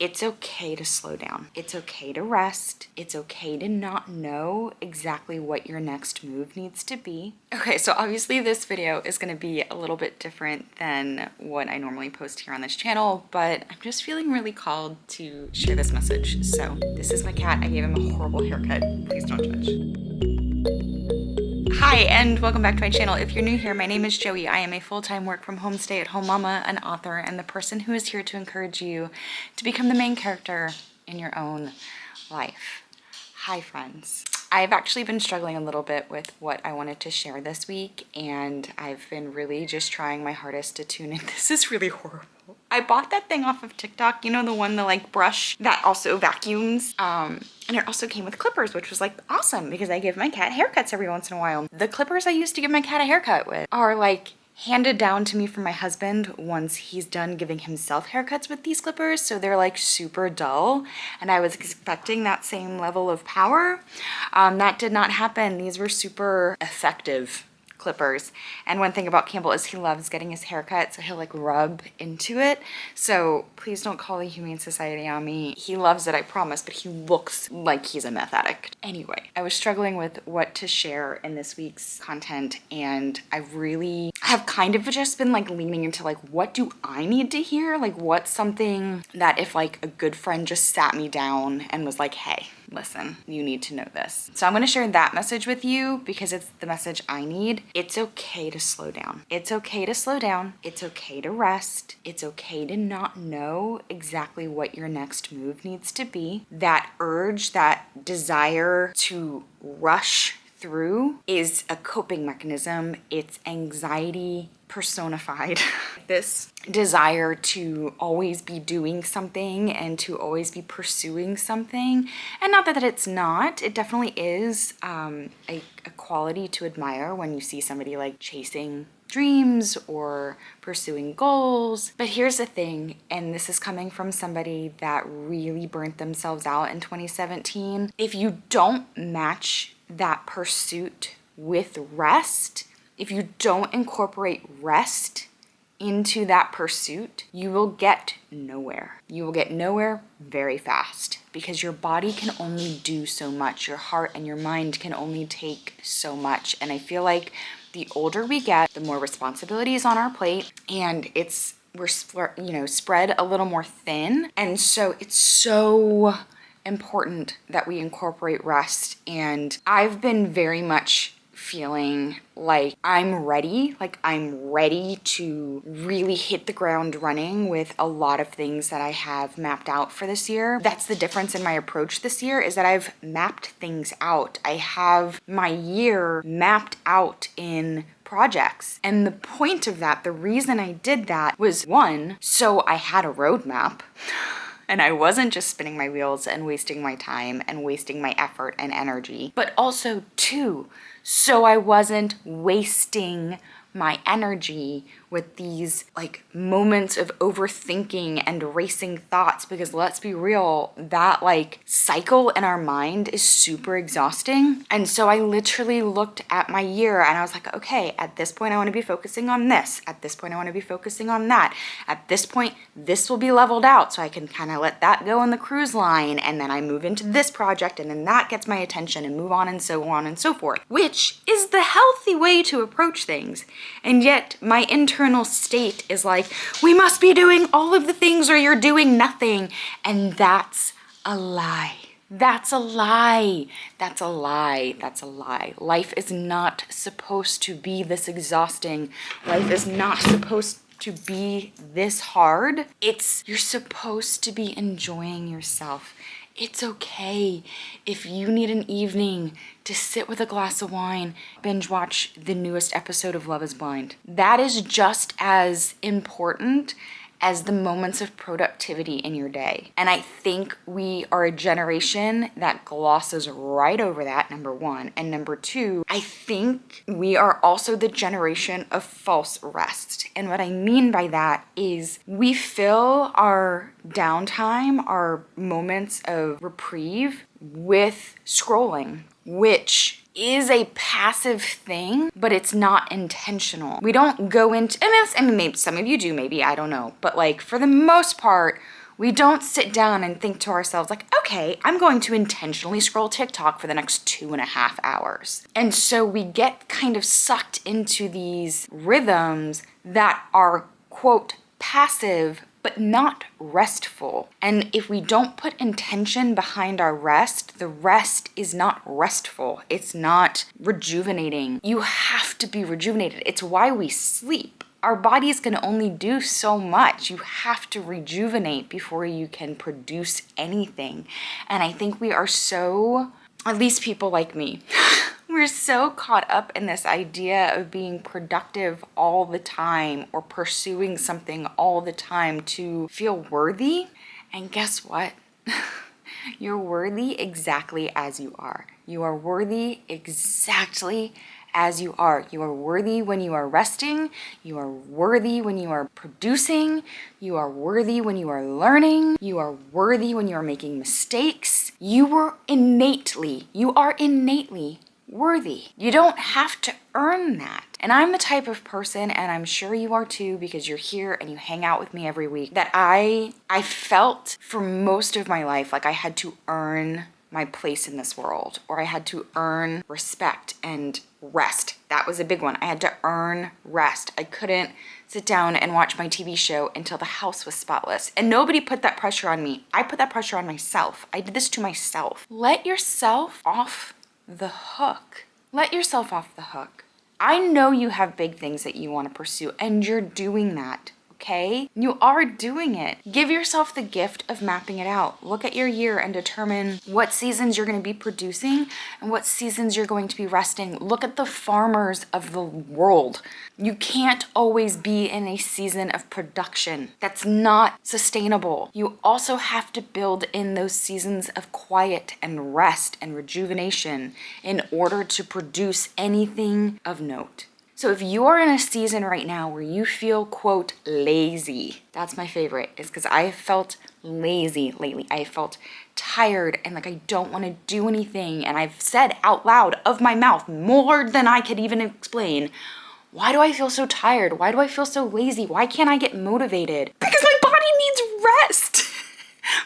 It's okay to slow down. It's okay to rest. It's okay to not know exactly what your next move needs to be. Okay, so obviously this video is gonna be a little bit different than what I normally post here on this channel, but I'm just feeling really called to share this message. So this is my cat. I gave him a horrible haircut. Please don't judge. Hi, and welcome back to my channel. If you're new here, my name is Joey. I am a full-time work-from-home stay-at-home mama, an author, and the person who is here to encourage you to become the main character in your own life. Hi, friends. I've actually been struggling a little bit with what I wanted to share this week, and I've been really just trying my hardest to tune in. This is really horrible. I bought that thing off of TikTok, you know, the one, the like brush that also vacuums. And it also came with clippers, which was like awesome because I give my cat haircuts every once in a while. The clippers I used to give my cat a haircut with are like handed down to me from my husband once he's done giving himself haircuts with these clippers. So they're like super dull, and I was expecting that same level of power. That did not happen. These were super effective clippers. And one thing about Campbell is he loves getting his haircut, so he'll like rub into it. So please don't call the Humane Society on me. He loves it, I promise, but he looks like he's a meth addict. Anyway, I was struggling with what to share in this week's content, and I really have kind of just been like leaning into like, what do I need to hear? Like, what's something that if like a good friend just sat me down and was like, hey, listen, you need to know this. So I'm gonna share that message with you because it's the message I need. It's okay to slow down. It's okay to slow down. It's okay to rest. It's okay to not know exactly what your next move needs to be. That urge, that desire to rush through is a coping mechanism. It's anxiety personified. This desire to always be doing something and to always be pursuing something. And not that it's not, it definitely is a quality to admire when you see somebody like chasing dreams or pursuing goals. But here's the thing, and this is coming from somebody that really burnt themselves out in 2017. If you don't match that pursuit with rest, if you don't incorporate rest into that pursuit, you will get nowhere. You will get nowhere very fast because your body can only do so much. Your heart and your mind can only take so much. And I feel like the older we get, the more responsibilities on our plate, and we're spread a little more thin. And so it's so important that we incorporate rest. And I've been very much feeling like I'm ready to really hit the ground running with a lot of things that I have mapped out for this year. That's the difference in my approach this year, is that I've mapped things out. I have my year mapped out in projects. And the point of that, the reason I did that was, one, so I had a roadmap. And I wasn't just spinning my wheels and wasting my time and wasting my effort and energy, but also, two, so I wasn't wasting my energy with these like moments of overthinking and racing thoughts, because let's be real, that like cycle in our mind is super exhausting. And so I literally looked at my year and I was like, okay, at this point I want to be focusing on this. At this point I want to be focusing on that. At this point, this will be leveled out so I can kind of let that go on the cruise line, and then I move into this project and then that gets my attention and move on and so forth, which is the healthy way to approach things. And yet my internal state is like, we must be doing all of the things or you're doing nothing. And that's a lie. That's a lie. That's a lie. That's a lie. Life is not supposed to be this exhausting. Life is not supposed to be this hard. You're supposed to be enjoying yourself. It's okay if you need an evening to sit with a glass of wine, binge watch the newest episode of Love is Blind. That is just as important as the moments of productivity in your day. And I think we are a generation that glosses right over that, number one. And number two, I think we are also the generation of false rest. And what I mean by that is we fill our downtime, our moments of reprieve, with scrolling, which is a passive thing, but it's not intentional. We don't go into, I mean, maybe some of you do, maybe, I don't know. But like for the most part, We don't sit down and think to ourselves like, okay, I'm going to intentionally scroll TikTok for the next 2.5 hours. And so we get kind of sucked into these rhythms that are, quote, passive, but not restful. And if we don't put intention behind our rest, the rest is not restful. It's not rejuvenating. You have to be rejuvenated. It's why we sleep. Our bodies can only do so much. You have to rejuvenate before you can produce anything. And I think we are so, at least people like me, we're so caught up in this idea of being productive all the time or pursuing something all the time to feel worthy. And guess what? You're worthy exactly as you are. You are worthy exactly as you are. You are worthy when you are resting. You are worthy when you are producing. You are worthy when you are learning. You are worthy when you are making mistakes. You are innately worthy. You don't have to earn that. And I'm the type of person, and I'm sure you are too, because you're here and you hang out with me every week, that I felt for most of my life like I had to earn my place in this world, or I had to earn respect and rest. That was a big one. I had to earn rest. I couldn't sit down and watch my TV show until the house was spotless. And nobody put that pressure on me. I put that pressure on myself. I did this to myself. Let yourself off the hook. Let yourself off the hook. I know you have big things that you want to pursue, and you're doing that. Okay? You are doing it. Give yourself the gift of mapping it out. Look at your year and determine what seasons you're going to be producing and what seasons you're going to be resting. Look at the farmers of the world. You can't always be in a season of production. That's not sustainable. You also have to build in those seasons of quiet and rest and rejuvenation in order to produce anything of note. So if you are in a season right now where you feel, quote, lazy, that's my favorite, is because I felt lazy lately. I felt tired and like I don't want to do anything. And I've said out loud of my mouth more than I could even explain, why do I feel so tired? Why do I feel so lazy? Why can't I get motivated? Because my body needs rest.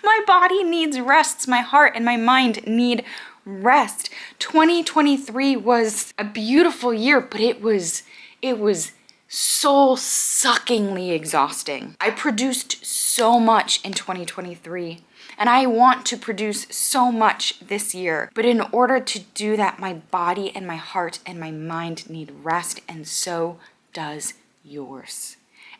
My body needs rest. My heart and my mind need rest. 2023 was a beautiful year, but it was soul-suckingly exhausting. I produced so much in 2023, and I want to produce so much this year. But in order to do that, my body and my heart and my mind need rest, and so does yours.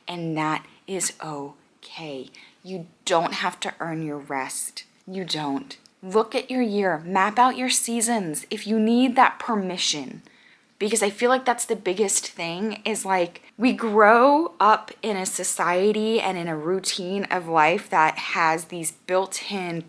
And that is okay. You don't have to earn your rest. You don't. Look at your year, map out your seasons if you need that permission. Because I feel like that's the biggest thing, is like we grow up in a society and in a routine of life that has these built-in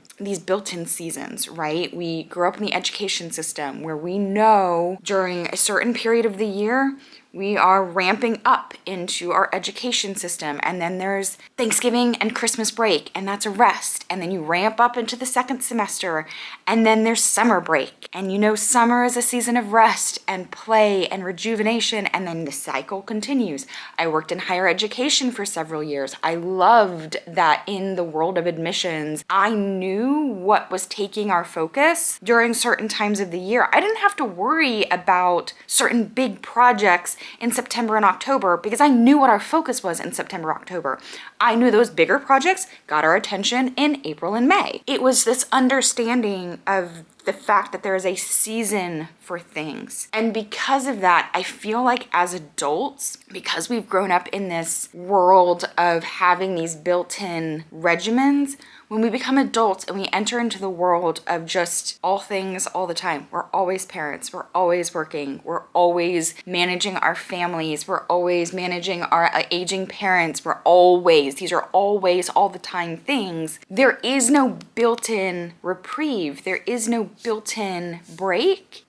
seasons, right? We grow up in the education system where we know during a certain period of the year, we are ramping up into our education system, and then there's Thanksgiving and Christmas break, and that's a rest, and then you ramp up into the second semester, and then there's summer break, and you know summer is a season of rest and play and rejuvenation, and then the cycle continues. I worked in higher education for several years. I loved that in the world of admissions, I knew what was taking our focus during certain times of the year. I didn't have to worry about certain big projects in September and October because I knew what our focus was in September, October. I knew those bigger projects got our attention in April and May. It was this understanding of the fact that there is a season for things. And because of that, I feel like as adults, because we've grown up in this world of having these built-in regimens, when we become adults and we enter into the world of just all things all the time, we're always parents, we're always working, we're always managing our families, we're always managing our aging parents, these are always all the time things. There is no built-in reprieve, there is no built-in break.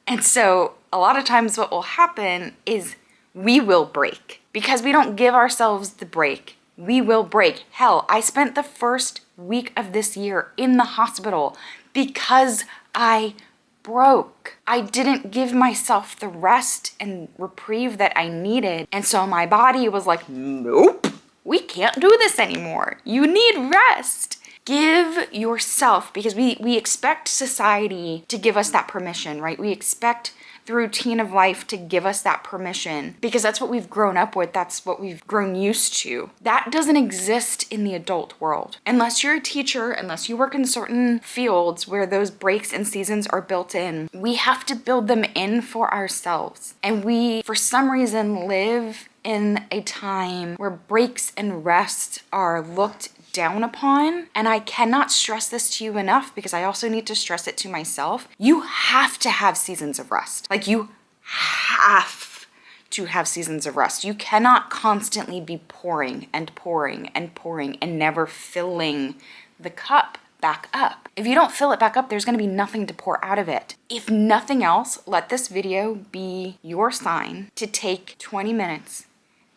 And so a lot of times what will happen is we will break because we don't give ourselves the break. We will break. Hell, I spent the first week of this year in the hospital because I broke. I didn't give myself the rest and reprieve that I needed. And so my body was like, nope, we can't do this anymore. You need rest. Give yourself, because we expect society to give us that permission, right? We expect the routine of life to give us that permission because that's what we've grown up with. That's what we've grown used to. That doesn't exist in the adult world. Unless you're a teacher, unless you work in certain fields where those breaks and seasons are built in, we have to build them in for ourselves. And we, for some reason, live in a time where breaks and rest are looked down upon. And I cannot stress this to you enough because I also need to stress it to myself. You have to have seasons of rest. Like, you have to have seasons of rest. You cannot constantly be pouring and pouring and pouring and never filling the cup back up. If you don't fill it back up, there's going to be nothing to pour out of it. If nothing else, let this video be your sign to take 20 minutes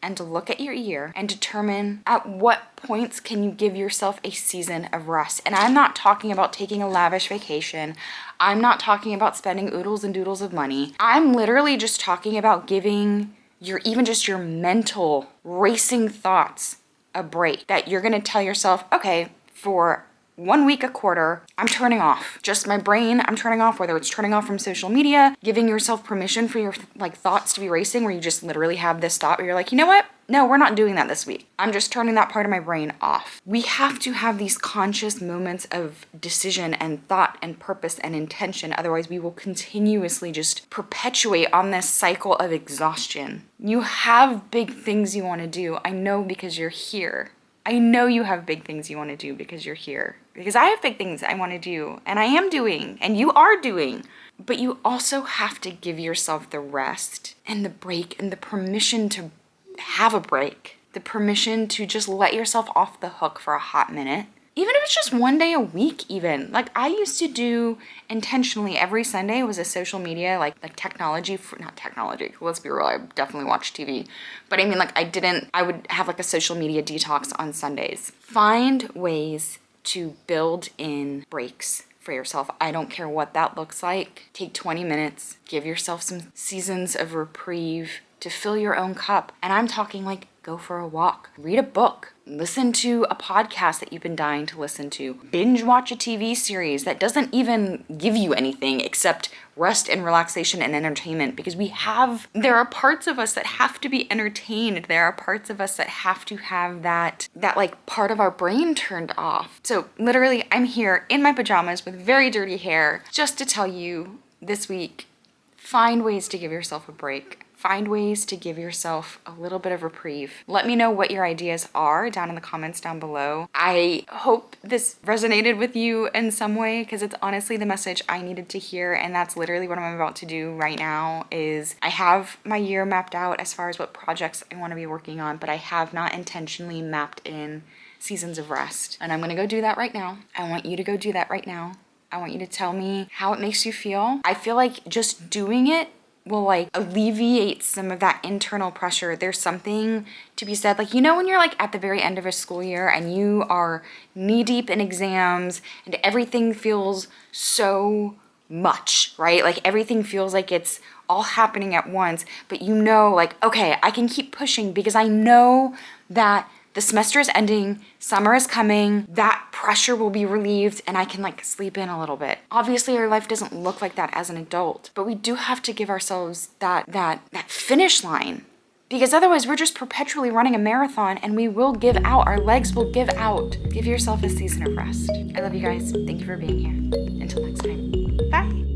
and to look at your year and determine at what points can you give yourself a season of rest. And I'm not talking about taking a lavish vacation. I'm not talking about spending oodles and doodles of money. I'm literally just talking about giving even just your mental racing thoughts a break. That you're gonna tell yourself, okay, for 1 week, a quarter, I'm turning off. Just my brain, I'm turning off, whether it's turning off from social media, giving yourself permission for your thoughts to be racing, where you just literally have this thought where you're like, you know what? No, we're not doing that this week. I'm just turning that part of my brain off. We have to have these conscious moments of decision and thought and purpose and intention. Otherwise, we will continuously just perpetuate on this cycle of exhaustion. You have big things you want to do. I know, because you're here. I know you have big things you want to do because you're here. Because I have big things I want to do, and I am doing, and you are doing. But you also have to give yourself the rest and the break and the permission to have a break. The permission to just let yourself off the hook for a hot minute. Even if it's just 1 day a week even. Like, I used to do intentionally every Sunday was a social media, like technology, not technology, let's be real, I definitely watch TV. But I mean, I would have like a social media detox on Sundays. Find ways to build in breaks for yourself. I don't care what that looks like. Take 20 minutes, give yourself some seasons of reprieve to fill your own cup. And I'm talking like, go for a walk, read a book, listen to a podcast that you've been dying to listen to, binge watch a TV series that doesn't even give you anything except rest and relaxation and entertainment, because there are parts of us that have to be entertained. There are parts of us that have to have that like part of our brain turned off. So literally, I'm here in my pajamas with very dirty hair just to tell you this week, find ways to give yourself a break. Find ways to give yourself a little bit of reprieve. Let me know what your ideas are down in the comments down below. I hope this resonated with you in some way, because it's honestly the message I needed to hear, and that's literally what I'm about to do right now. Is I have my year mapped out as far as what projects I want to be working on, but I have not intentionally mapped in seasons of rest. And I'm gonna go do that right now. I want you to go do that right now. I want you to tell me how it makes you feel. I feel like just doing it will like alleviate some of that internal pressure. There's something to be said, like, you know, when you're like at the very end of a school year and you are knee deep in exams and everything feels so much, right? Like everything feels like it's all happening at once, but you know, like, okay, I can keep pushing because I know that the semester is ending, summer is coming, that pressure will be relieved, and I can like sleep in a little bit. Obviously, our life doesn't look like that as an adult, but we do have to give ourselves that finish line, because otherwise we're just perpetually running a marathon and we will give out, our legs will give out. Give yourself a season of rest. I love you guys. Thank you for being here. Until next time. Bye.